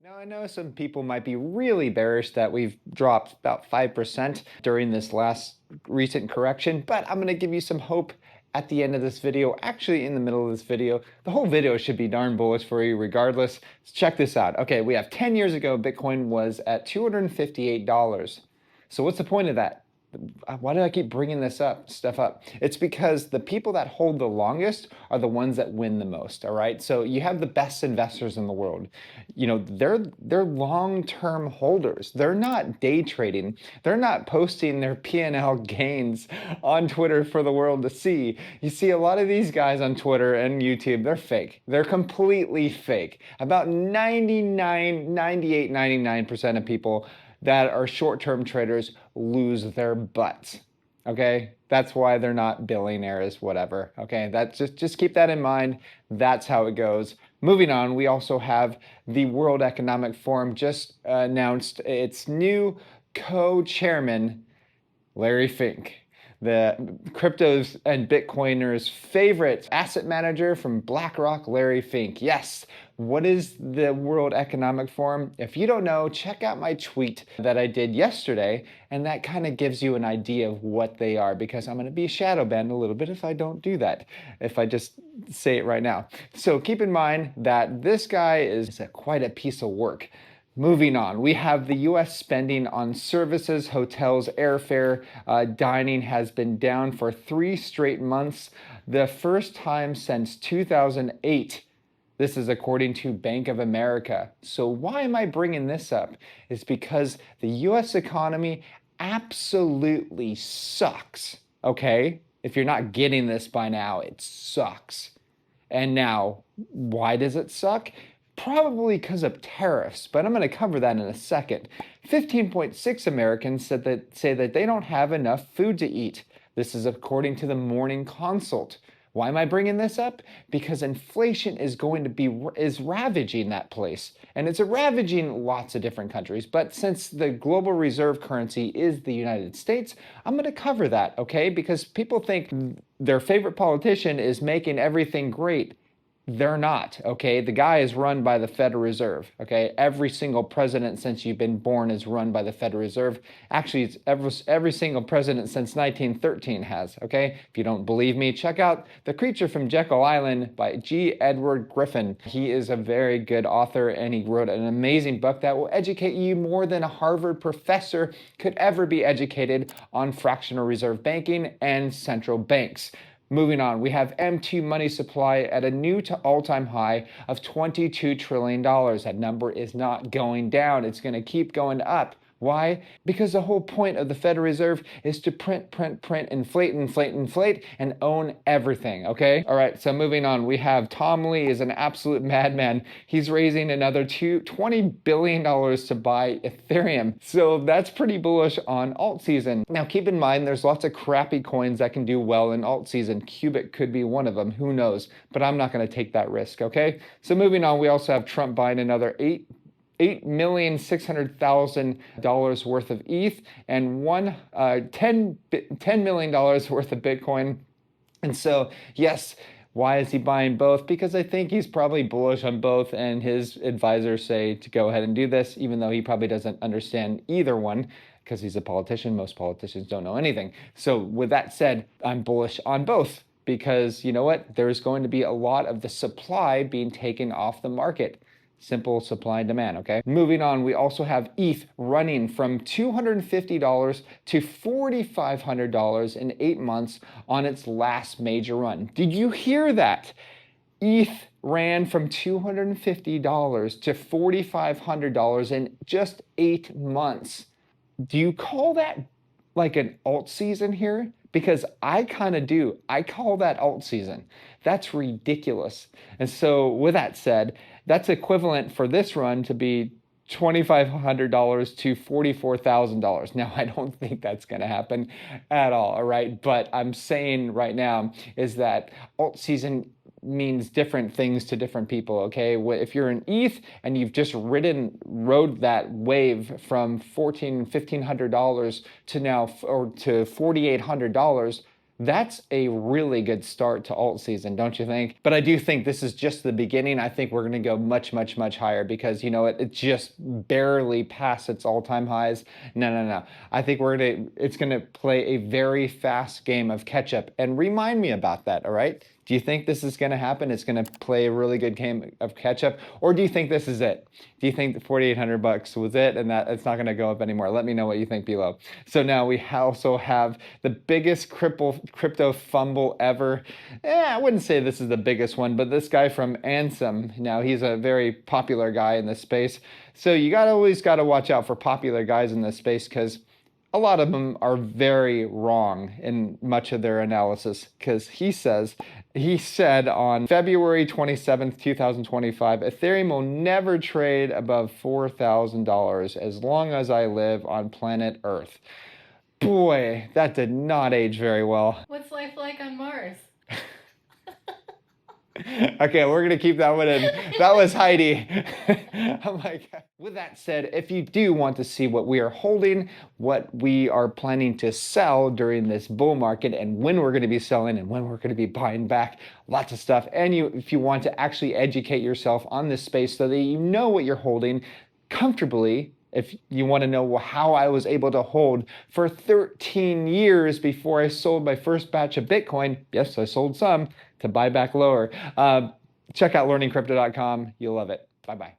Now, I know some people might be really bearish that we've dropped about 5% during this last recent correction, but I'm going to give you some hope at the end of this video, actually in the middle of this video. The whole video should be darn bullish for you regardless. So check this out. Okay, we have 10 years ago, Bitcoin was at $258. So what's the point of that? Why do I keep bringing this stuff up? It's because the people that hold the longest are the ones that win the most, all right? So you have the best investors in the world. You know, they're long-term holders. They're not day trading. They're not posting their P&L gains on Twitter for the world to see. You see a lot of these guys on Twitter and YouTube, they're fake. They're completely fake. About 99, 98, 99% of people that are short-term traders lose their butts. Okay, that's why they're not billionaires, whatever. Okay, that's just keep that in mind. That's how it goes. Moving on, we also have the World Economic Forum just announced its new co-chairman, Larry Fink, the cryptos and Bitcoiners' favorite asset manager from BlackRock, Larry Fink. Yes, what is the World Economic Forum? If you don't know, check out my tweet that I did yesterday, and that kind of gives you an idea of what they are, because I'm going to be shadow banned a little bit if I don't do that, if I just say it right now. So keep in mind that this guy is quite a piece of work. Moving on, we have the U.S. spending on services, hotels, airfare, dining has been down for 3 straight months, the first time since 2008. This is according to Bank of America. So why am I bringing this up? It's because the U.S. economy absolutely sucks, okay? If you're not getting this by now, it sucks. And now, why does it suck? Probably because of tariffs, but I'm going to cover that in a second. 15.6 Americans say that they don't have enough food to eat. This is according to the Morning Consult. Why am I bringing this up? Because inflation is ravaging that place, and it's ravaging lots of different countries. But since the global reserve currency is the United States, I'm going to cover that, okay? Because people think their favorite politician is making everything great. They're not, okay? The guy is run by the Federal Reserve, okay? Every single president since you've been born is run by the Federal Reserve. Actually, it's every single president since 1913 has, okay? If you don't believe me, check out The Creature from Jekyll Island by G. Edward Griffin. He is a very good author, and he wrote an amazing book that will educate you more than a Harvard professor could ever be educated on fractional reserve banking and central banks. Moving on, we have M2 money supply at a new to all-time high of $22 trillion. That number is not going down. It's going to keep going up. Why? Because the whole point of the Federal Reserve is to print, inflate, and own everything, okay? All right, so moving on, we have Tom Lee is an absolute madman. He's raising another $20 billion to buy Ethereum. So that's pretty bullish on alt season. Now, keep in mind, there's lots of crappy coins that can do well in alt season. Cubic could be one of them, who knows? But I'm not gonna take that risk, okay? So moving on, we also have Trump buying another $8,600,000 worth of ETH and $10 million worth of Bitcoin. And so, yes, why is he buying both? Because I think he's probably bullish on both, and his advisors say to go ahead and do this, even though he probably doesn't understand either one, because he's a politician. Most politicians don't know anything. So with that said, I'm bullish on both, because you know what? There's going to be a lot of the supply being taken off the market. Simple supply and demand, okay? Moving on, we also have ETH running from $250 to $4,500 in 8 months on its last major run. Did you hear that? ETH ran from $250 to $4,500 in just 8 months. Do you call that like an alt season here? Because I kind of do. I call that alt season. That's ridiculous. And so with that said, that's equivalent for this run to be $2,500 to $44,000. Now, I don't think that's going to happen at all right? But I'm saying right now is that alt season means different things to different people, okay? If you're an ETH and you've just rode that wave from $1,500 to now, or to $4,800, That's a really good start to alt season, don't you think? But I do think this is just the beginning. I think we're going to go much, much, much higher because, you know, it just barely passed its all-time highs. No. I think it's going to play a very fast game of catch up. And remind me about that, all right? Do you think this is going to happen? It's going to play a really good game of catch up, or do you think this is it? Do you think the 4,800 bucks was it, and that it's not going to go up anymore? Let me know what you think below. So now we also have the biggest crypto fumble ever. I wouldn't say this is the biggest one, but this guy from Ansem. Now he's a very popular guy in this space. So you always got to watch out for popular guys in this space because a lot of them are very wrong in much of their analysis, because he said on February 27th, 2025, Ethereum will never trade above $4,000 as long as I live on planet Earth. Boy, that did not age very well. What's life like on Mars? Okay, we're going to keep that one in. That was Heidi. Oh my God. With that said, if you do want to see what we are holding, what we are planning to sell during this bull market, and when we're going to be selling and when we're going to be buying back, lots of stuff. And if you want to actually educate yourself on this space so that you know what you're holding comfortably, if you want to know how I was able to hold for 13 years before I sold my first batch of Bitcoin, yes, I sold some to buy back lower. Check out learningcrypto.com. You'll love it. Bye-bye.